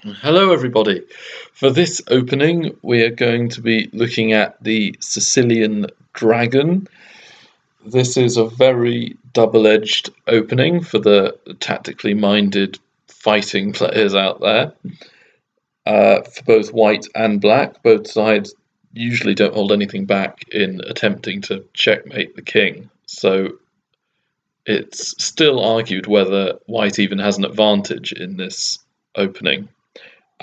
Hello everybody. For this opening we are going to be looking at the Sicilian dragon. This is a very double-edged opening for the tactically minded fighting players out there. For both white and black, both sides usually don't hold anything back in attempting to checkmate the king, so it's still argued whether white even has an advantage in this opening.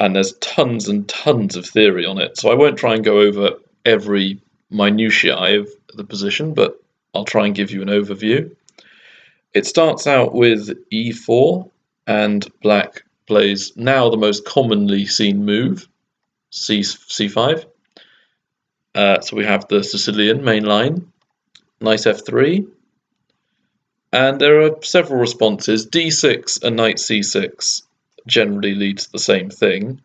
And there's tons and tons of theory on it. So I won't try and go over every minutiae of the position, but I'll try and give you an overview. It starts out with e4, and black plays now the most commonly seen move, c5. So we have the Sicilian main line, knight f3, and there are several responses. d6 and knight c6 generally lead to the same thing.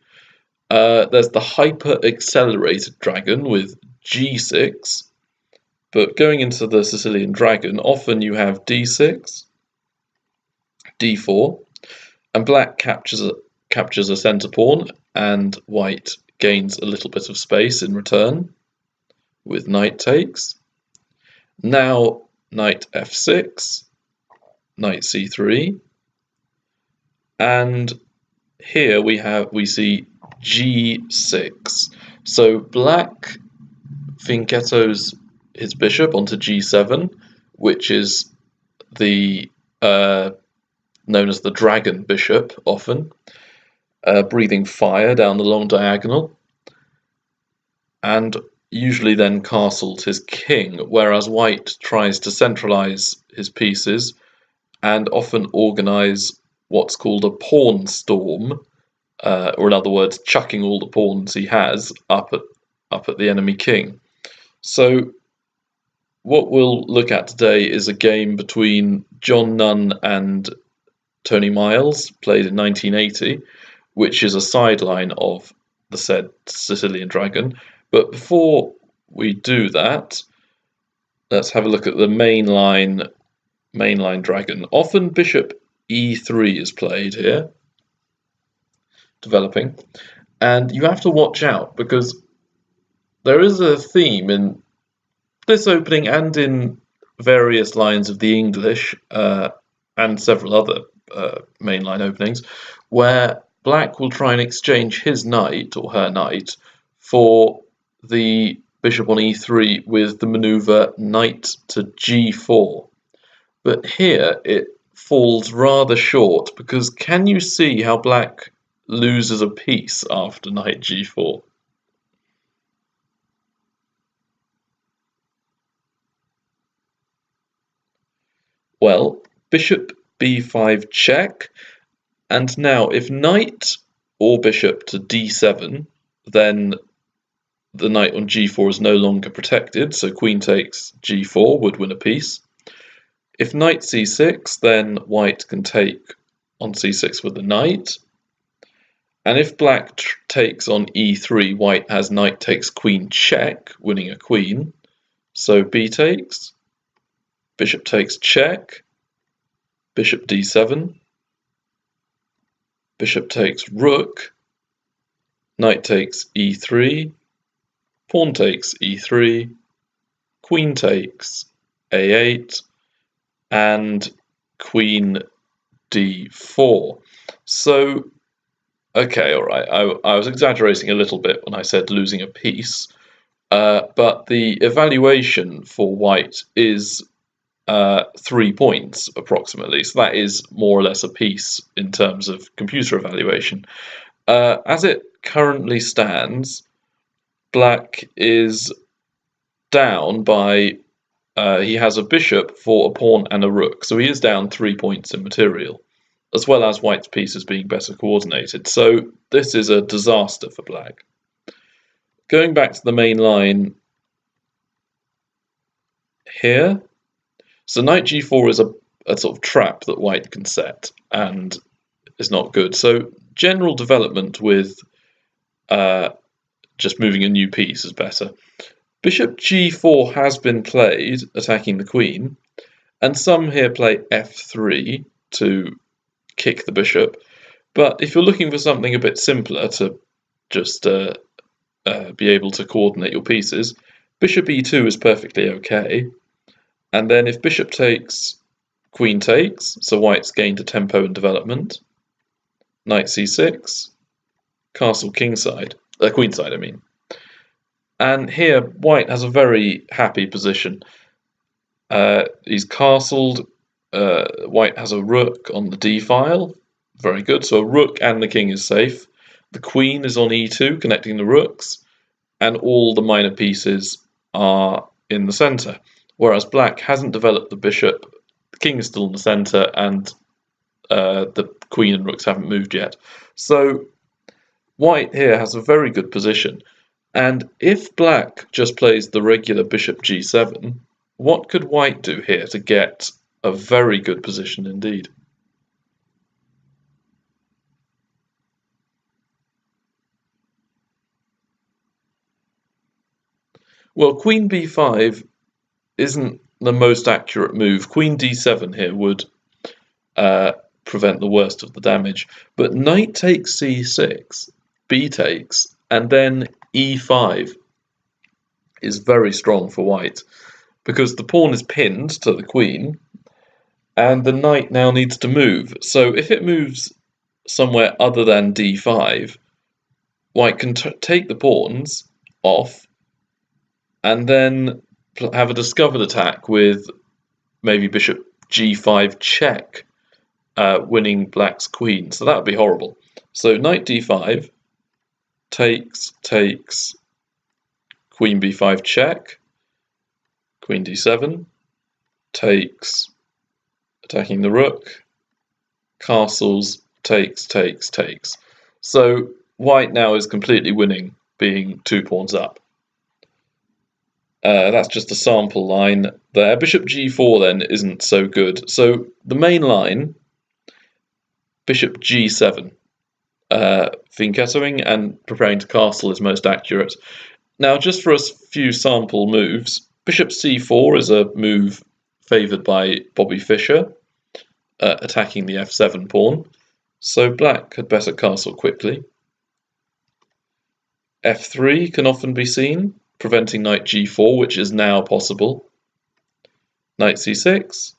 There's the hyper-accelerated dragon with g6, but going into the Sicilian dragon, often you have d6, d4, and black captures a centre pawn, and white gains a little bit of space in return with knight takes. Now knight f6, knight c3, and here we see g6. So black fianchettos his bishop onto g7, which is the known as the dragon bishop, often breathing fire down the long diagonal, and usually then castles his king, whereas white tries to centralize his pieces and often organize what's called a pawn storm, or in other words, chucking all the pawns he has up at the enemy king. So what we'll look at today is a game between John Nunn and Tony Miles, played in 1980, which is a sideline of the said Sicilian dragon. But before we do that, let's have a look at the mainline dragon. Often bishop e3 is played here, developing, and you have to watch out because there is a theme in this opening and in various lines of the English and several other mainline openings where black will try and exchange his knight or her knight for the bishop on e3 with the maneuver knight to g4. But here it falls rather short because can you see how black loses a piece after knight g4? Well, bishop b5 check, and now if knight or bishop to d7, then the knight on g4 is no longer protected, so queen takes g4 would win a piece. If knight c6, then white can take on c6 with the knight. And if black takes on e3, white has knight takes queen check, winning a queen. So b takes, bishop takes check, bishop d7, bishop takes rook, knight takes e3, pawn takes e3, queen takes a8, and queen d4. So, okay, all right, I was exaggerating a little bit when I said losing a piece, but the evaluation for white is 3 points approximately, so that is more or less a piece in terms of computer evaluation. As it currently stands, black is down by he has a bishop for a pawn and a rook, so he is down 3 points in material, as well as white's pieces being better coordinated. So this is a disaster for black. Going back to the main line here, so knight g4 is a sort of trap that white can set and is not good. So general development with just moving a new piece is better. Bishop g4 has been played, attacking the queen, and some here play f3 to kick the bishop. But if you're looking for something a bit simpler to just be able to coordinate your pieces, bishop e2 is perfectly okay. And then if bishop takes, queen takes, so white's gained a tempo in development. Knight c6, castle kingside, queenside I mean. And here white has a very happy position. He's castled, white has a rook on the d file, very good, so a rook and the king is safe. The queen is on e2, connecting the rooks, and all the minor pieces are in the centre. Whereas black hasn't developed the bishop, the king is still in the centre, and the queen and rooks haven't moved yet. So white here has a very good position. And if black just plays the regular bishop g7, what could white do here to get a very good position indeed? Well, queen b5 isn't the most accurate move. Queen d7 here would prevent the worst of the damage. But knight takes c6, b takes, and then e5 is very strong for white, because the pawn is pinned to the queen, and the knight now needs to move. So if it moves somewhere other than d5, white can take the pawns off, and then have a discovered attack with maybe bishop g5 check, winning black's queen. So that would be horrible. So knight d5, takes, queen b5 check, queen d7, takes, attacking the rook, castles, takes. So white now is completely winning, being 2 pawns up. That's just a sample line there. Bishop g4 then isn't so good. So the main line, bishop g7, fianchettoing and preparing to castle is most accurate. Now, just for a few sample moves, bishop c4 is a move favoured by Bobby Fischer, attacking the f7 pawn. So black had better castle quickly. f3 can often be seen, preventing knight g4, which is now possible. Knight c6,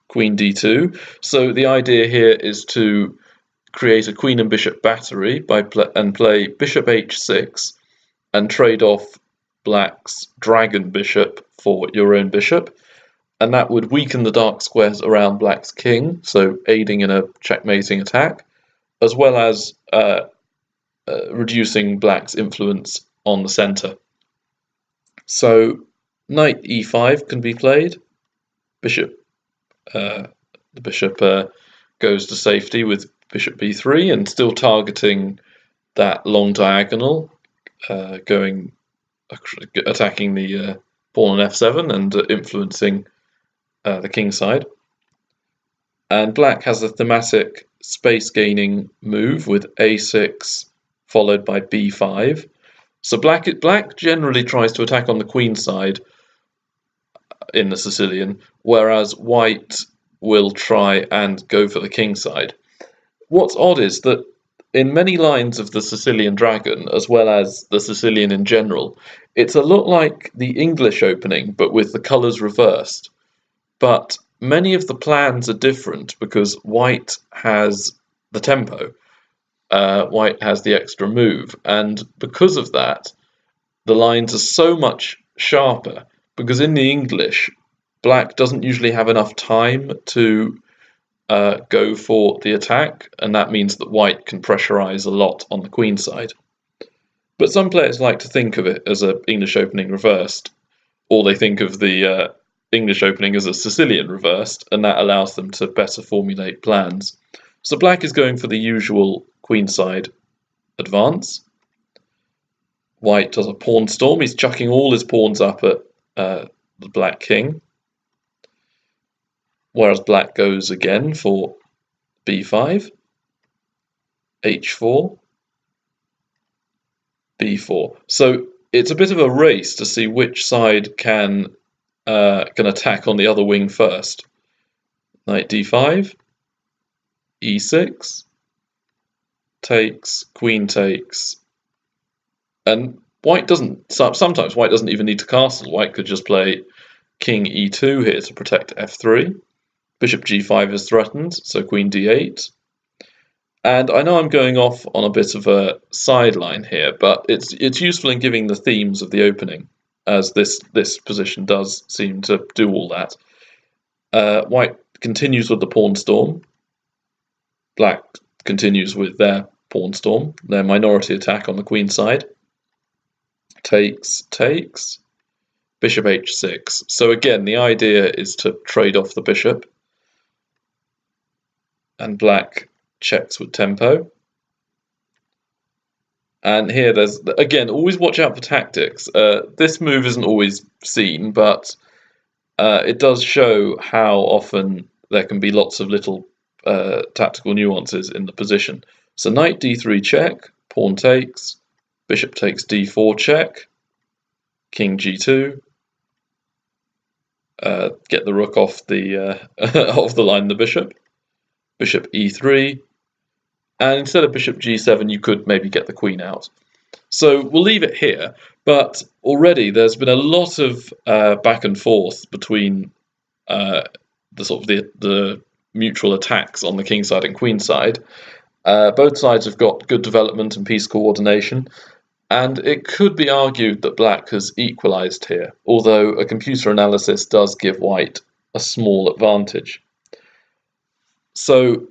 queen d2. So the idea here is to create a queen and bishop battery and play bishop h6 and trade off black's dragon bishop for your own bishop, and that would weaken the dark squares around black's king, so aiding in a checkmating attack, as well as reducing black's influence on the centre. So knight e5 can be played. The bishop goes to safety with bishop b3 and still targeting that long diagonal, attacking the pawn on f7 and influencing the king side. And black has a thematic space gaining move with a6 followed by b5. So black generally tries to attack on the queen side in the Sicilian, whereas white will try and go for the king side. What's odd is that in many lines of the Sicilian dragon, as well as the Sicilian in general, it's a lot like the English opening, but with the colours reversed. But many of the plans are different because white has the tempo, white has the extra move, and because of that, the lines are so much sharper, because in the English, black doesn't usually have enough time to go for the attack, and that means that white can pressurize a lot on the queen side. But some players like to think of it as an English opening reversed, or they think of the English opening as a Sicilian reversed, and that allows them to better formulate plans. So black is going for the usual queenside advance. White does a pawn storm. He's chucking all his pawns up at the black king. Whereas black goes again for b5, h4, b4. So it's a bit of a race to see which side can attack on the other wing first. Knight d5, e6, takes, queen takes, and white doesn't. Sometimes white doesn't even need to castle. White could just play king e2 here to protect f3. Bishop g5 is threatened, so queen d8. And I know I'm going off on a bit of a sideline here, but it's useful in giving the themes of the opening, as this position does seem to do all that. White continues with the pawn storm. Black continues with their pawn storm, their minority attack on the queen side. Takes, takes, bishop h6. So again, the idea is to trade off the bishop. And black checks with tempo. And here there's, again, always watch out for tactics. This move isn't always seen, but it does show how often there can be lots of little tactical nuances in the position. So knight d3 check, pawn takes, bishop takes d4 check, king g2, get the rook off the off the line, the bishop, bishop e3, and instead of bishop g7 you could maybe get the queen out. So we'll leave it here, but already there's been a lot of back and forth between the mutual attacks on the king side and queen side. Both sides have got good development and piece coordination, and it could be argued that black has equalized here, although a computer analysis does give white a small advantage. So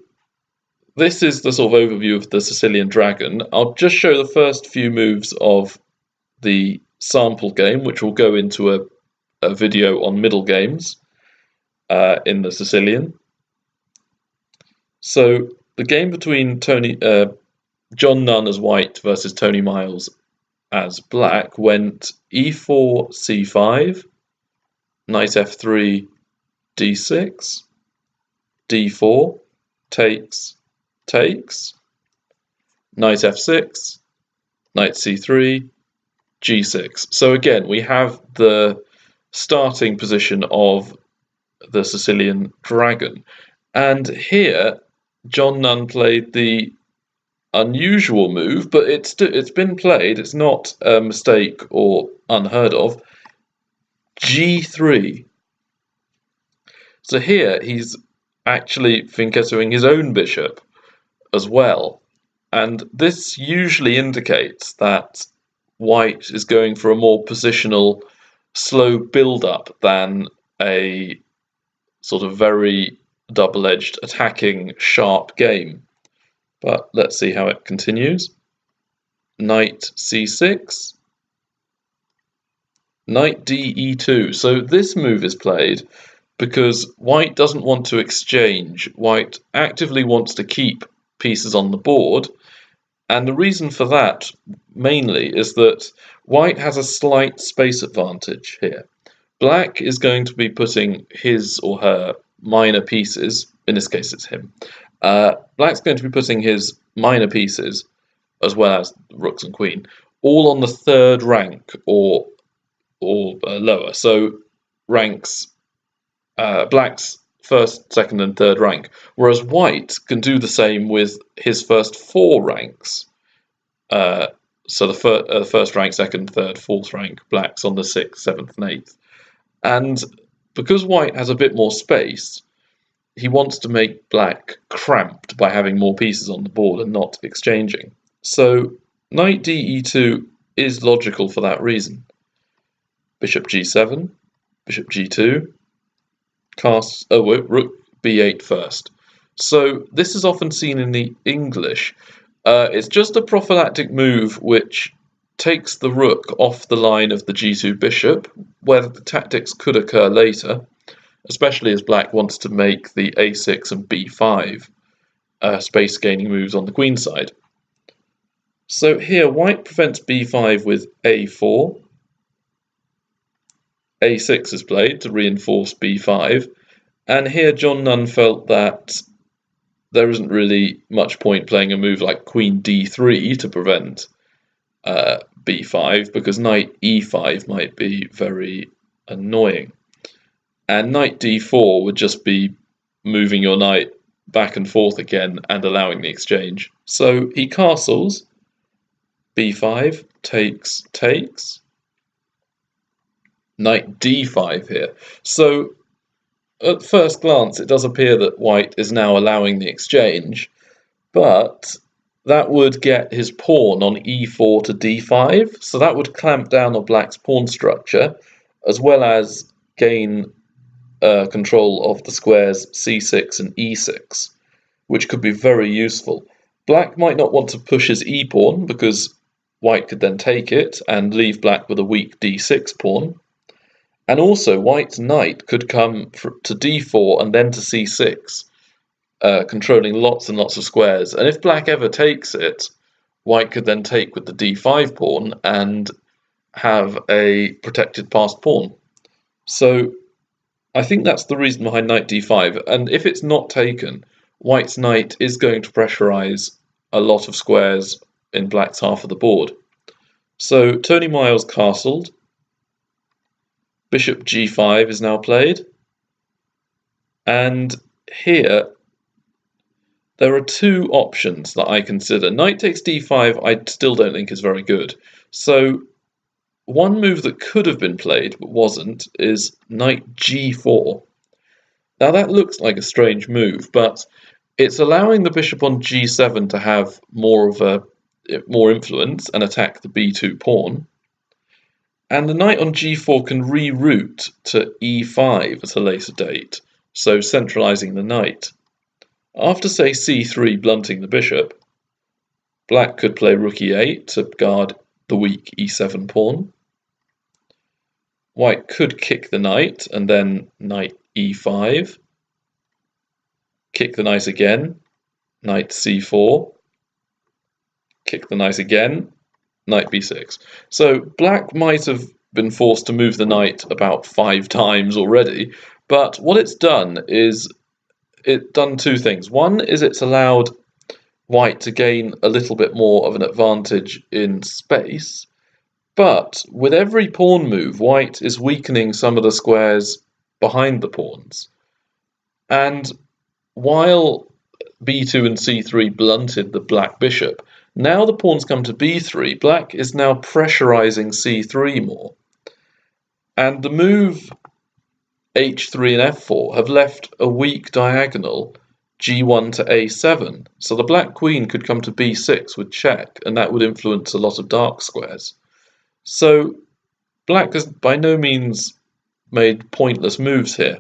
this is the sort of overview of the Sicilian Dragon. I'll just show the first few moves of the sample game, which will go into a video on middle games in the Sicilian. So the game between John Nunn as white versus Tony Miles as black went e4, c5, knight f3, d6, d4, takes, takes, knight f6, knight c3, g6. So again, we have the starting position of the Sicilian Dragon. And here, John Nunn played the unusual move, but it's been played, it's not a mistake or unheard of, g3. So here, he's actually fianchettoing his own bishop as well. And this usually indicates that white is going for a more positional, slow build-up than a sort of very double-edged, attacking, sharp game. But let's see how it continues. Knight c6, knight de2. So this move is played because white doesn't want to exchange. White actively wants to keep pieces on the board, and the reason for that mainly is that white has a slight space advantage here. Black is going to be putting his or her minor pieces, in this case it's him, black's going to be putting his minor pieces, as well as rooks and queen, all on the third rank or lower. So ranks, black's first, second, and third rank, whereas white can do the same with his first four ranks. So the first rank, second, third, fourth rank, black's on the sixth, seventh, and eighth. And because white has a bit more space, he wants to make black cramped by having more pieces on the board and not exchanging. So knight de2 is logical for that reason. Bishop g7, bishop g2, rook b8 first. So this is often seen in the English. It's just a prophylactic move which takes the rook off the line of the g2 bishop, where the tactics could occur later, especially as black wants to make the a6 and b5 space-gaining moves on the queen side. So here, white prevents b5 with a4. a6 is played to reinforce b5. And here John Nunn felt that there isn't really much point playing a move like queen d3 to prevent b5, because knight e5 might be very annoying. And knight d4 would just be moving your knight back and forth again and allowing the exchange. So he castles, b5, takes, knight d5 here. So at first glance it does appear that white is now allowing the exchange, but that would get his pawn on e4 to d5, so that would clamp down on black's pawn structure, as well as gain control of the squares c6 and e6, which could be very useful. Black might not want to push his e-pawn, because white could then take it and leave black with a weak d6 pawn. And also, white's knight could come to d4 and then to c6, controlling lots and lots of squares. And if black ever takes it, white could then take with the d5 pawn and have a protected passed pawn. So I think that's the reason behind knight d5. And if it's not taken, white's knight is going to pressurize a lot of squares in black's half of the board. So Tony Miles castled. Bishop g5 is now played. And here there are two options that I consider. Knight takes d5 I still don't think is very good. So one move that could have been played but wasn't is knight g4. Now that looks like a strange move, but it's allowing the bishop on g7 to have more influence and attack the b2 pawn. And the knight on g4 can reroute to e5 at a later date, so centralizing the knight. After, say, c3 blunting the bishop, black could play rook e8 to guard the weak e7 pawn. White could kick the knight and then knight e5. Kick the knight again, knight c4. Kick the knight again, knight b6. So black might have been forced to move the knight about 5 times already, but what it's done is it's done two things. One is it's allowed white to gain a little bit more of an advantage in space, but with every pawn move, white is weakening some of the squares behind the pawns. And while b2 and c3 blunted the black bishop, now the pawns come to b3, black is now pressurizing c3 more. And the move h3 and f4 have left a weak diagonal g1 to a7, so the black queen could come to b6 with check, and that would influence a lot of dark squares. So black has by no means made pointless moves here.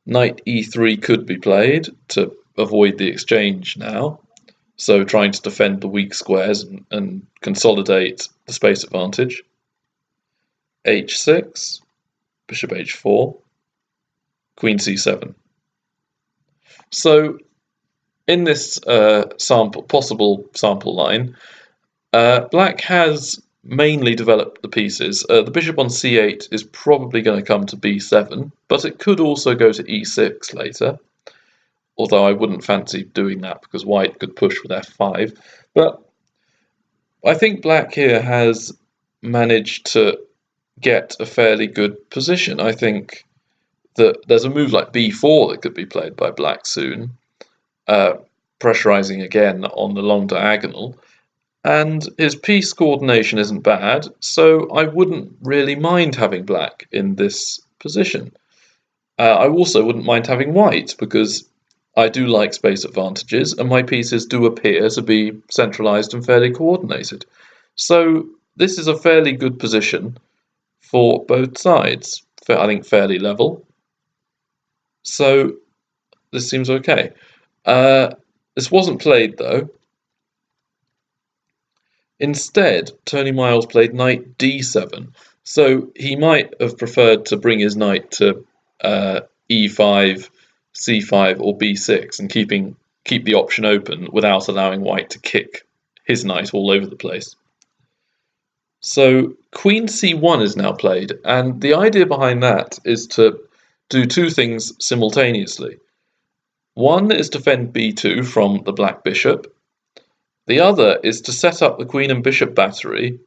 Knight e3 could be played to avoid the exchange now, so trying to defend the weak squares and consolidate the space advantage. h6, bishop h4, queen c7. So in this possible sample line, black has mainly developed the pieces. The bishop on c8 is probably going to come to b7, but it could also go to e6 later, although I wouldn't fancy doing that because white could push with f5. But I think black here has managed to get a fairly good position. I think that there's a move like b4 that could be played by black soon, pressurizing again on the long diagonal. And his piece coordination isn't bad, so I wouldn't really mind having black in this position. I also wouldn't mind having white, because I do like space advantages, and my pieces do appear to be centralized and fairly coordinated. So this is a fairly good position for both sides. I think fairly level. So this seems okay. This wasn't played, though. Instead, Tony Miles played knight d7, so he might have preferred to bring his knight to e5, c5 or b6 and keep the option open without allowing white to kick his knight all over the place. So queen c1 is now played, and the idea behind that is to do two things simultaneously. One is defend b2 from the black bishop. The other is to set up the queen and bishop battery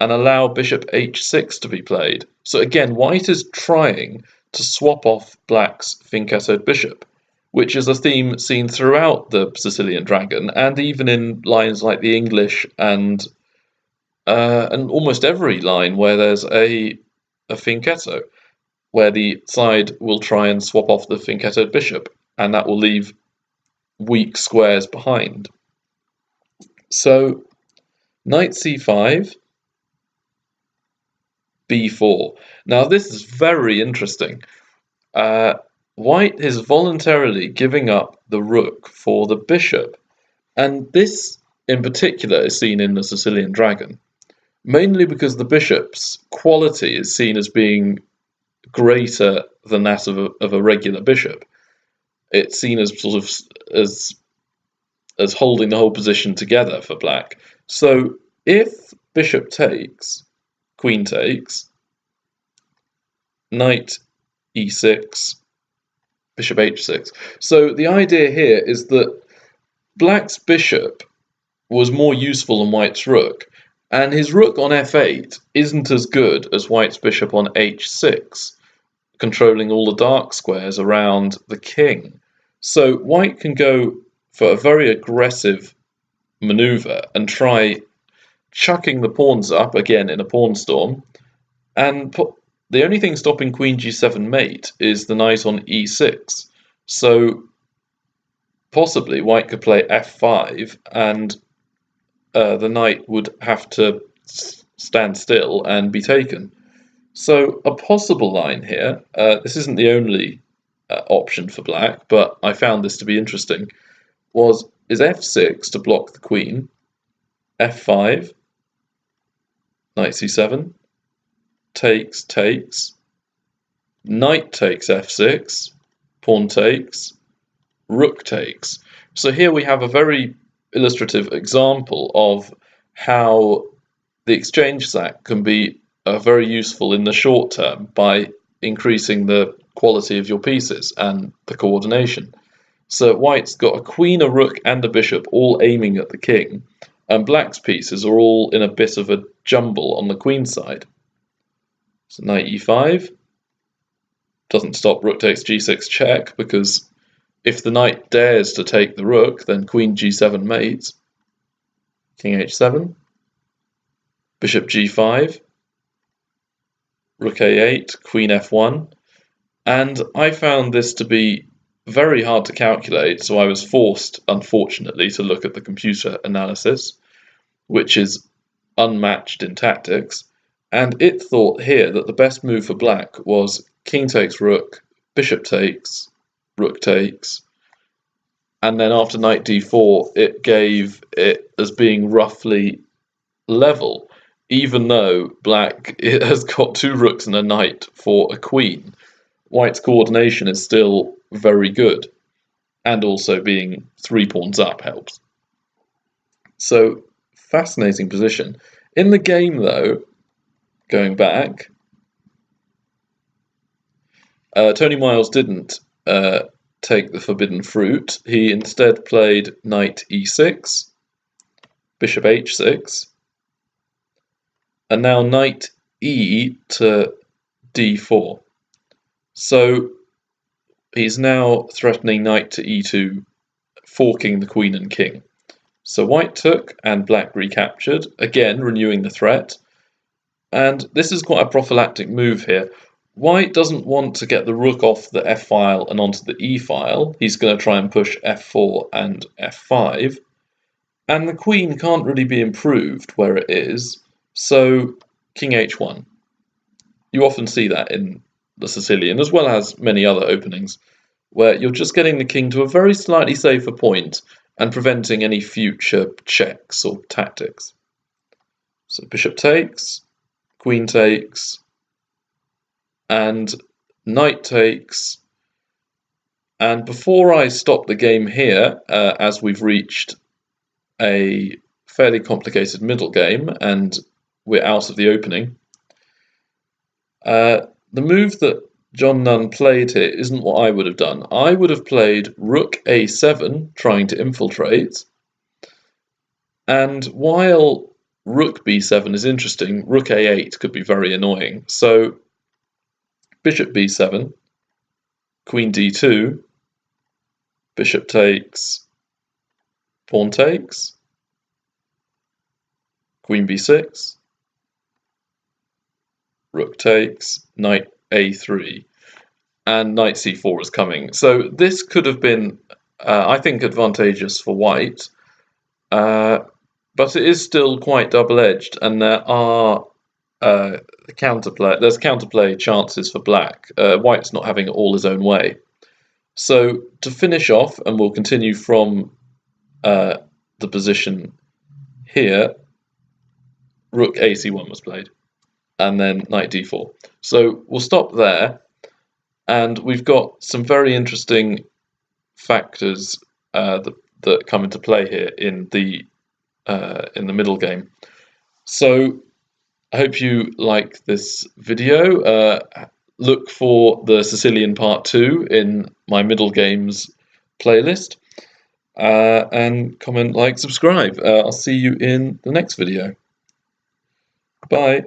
and allow bishop h6 to be played. So again, white is trying to swap off black's fianchettoed bishop, which is a theme seen throughout the Sicilian dragon, and even in lines like the English and almost every line where there's a fianchetto, where the side will try and swap off the fianchettoed bishop, and that will leave weak squares behind. So, knight c5, b4. Now this is very interesting. White is voluntarily giving up the rook for the bishop, and this in particular is seen in the Sicilian dragon, mainly because the bishop's quality is seen as being greater than that of a regular bishop. It's seen as sort of as holding the whole position together for black. So if bishop takes, queen takes, knight e6, bishop h6. So the idea here is that black's bishop was more useful than white's rook, and his rook on f8 isn't as good as white's bishop on h6, controlling all the dark squares around the king. So white can go for a very aggressive maneuver and try chucking the pawns up again in a pawn storm, and the only thing stopping queen g7 mate is the knight on e6. So possibly white could play f5, and the knight would have to stand still and be taken. So a possible line here, this isn't the only option for black, but I found this to be interesting, is f6 to block the queen, f5, knight c7, takes, knight takes f6, pawn takes, rook takes. So here we have a very illustrative example of how the exchange sack can be very useful in the short term by increasing the quality of your pieces and the coordination. So white's got a queen, a rook, and a bishop all aiming at the king, and black's pieces are all in a bit of a jumble on the queen side. So knight e5 doesn't stop rook takes g6 check, because if the knight dares to take the rook, then queen g7 mates, king h7, bishop g5, rook a8, queen f1, and I found this to be very hard to calculate, so I was forced, unfortunately, to look at the computer analysis, which is unmatched in tactics, and it thought here that the best move for black was king takes rook, bishop takes, rook takes, and then after knight d4 it gave it as being roughly level, even though black has got two rooks and a knight for a queen. White's coordination is still very good, and also being 3 pawns up helps. So, fascinating position. In the game though, going back, Tony Miles didn't take the forbidden fruit. He instead played knight e6, bishop h6, and now knight e to d4. So he's now threatening knight to e2, forking the queen and king. So white took and black recaptured, again renewing the threat. And this is quite a prophylactic move here. White doesn't want to get the rook off the f file and onto the e file. He's going to try and push f4 and f5. And the queen can't really be improved where it is, so king h1. You often see that in the Sicilian, as well as many other openings, where you're just getting the king to a very slightly safer point and preventing any future checks or tactics. So bishop takes, queen takes, and knight takes. And before I stop the game here, as we've reached a fairly complicated middle game and we're out of the opening, the move that John Nunn played here isn't what I would have done. I would have played rook a7, trying to infiltrate, and while rook b7 is interesting, rook a8 could be very annoying. So bishop b7, queen d2, bishop takes, pawn takes, queen b6, rook takes, knight a3, and knight c4 is coming. So this could have been, I think, advantageous for white, but it is still quite double-edged, and there are there's counterplay chances for black. White's not having it all his own way. So to finish off, and we'll continue from the position here, rook ac1 was played, and then knight d4. So we'll stop there, and we've got some very interesting factors that come into play here in the middle game. So I hope you like this video. Look for the Sicilian Part 2 in my Middle Games playlist, and comment, like, subscribe. I'll see you in the next video. Bye.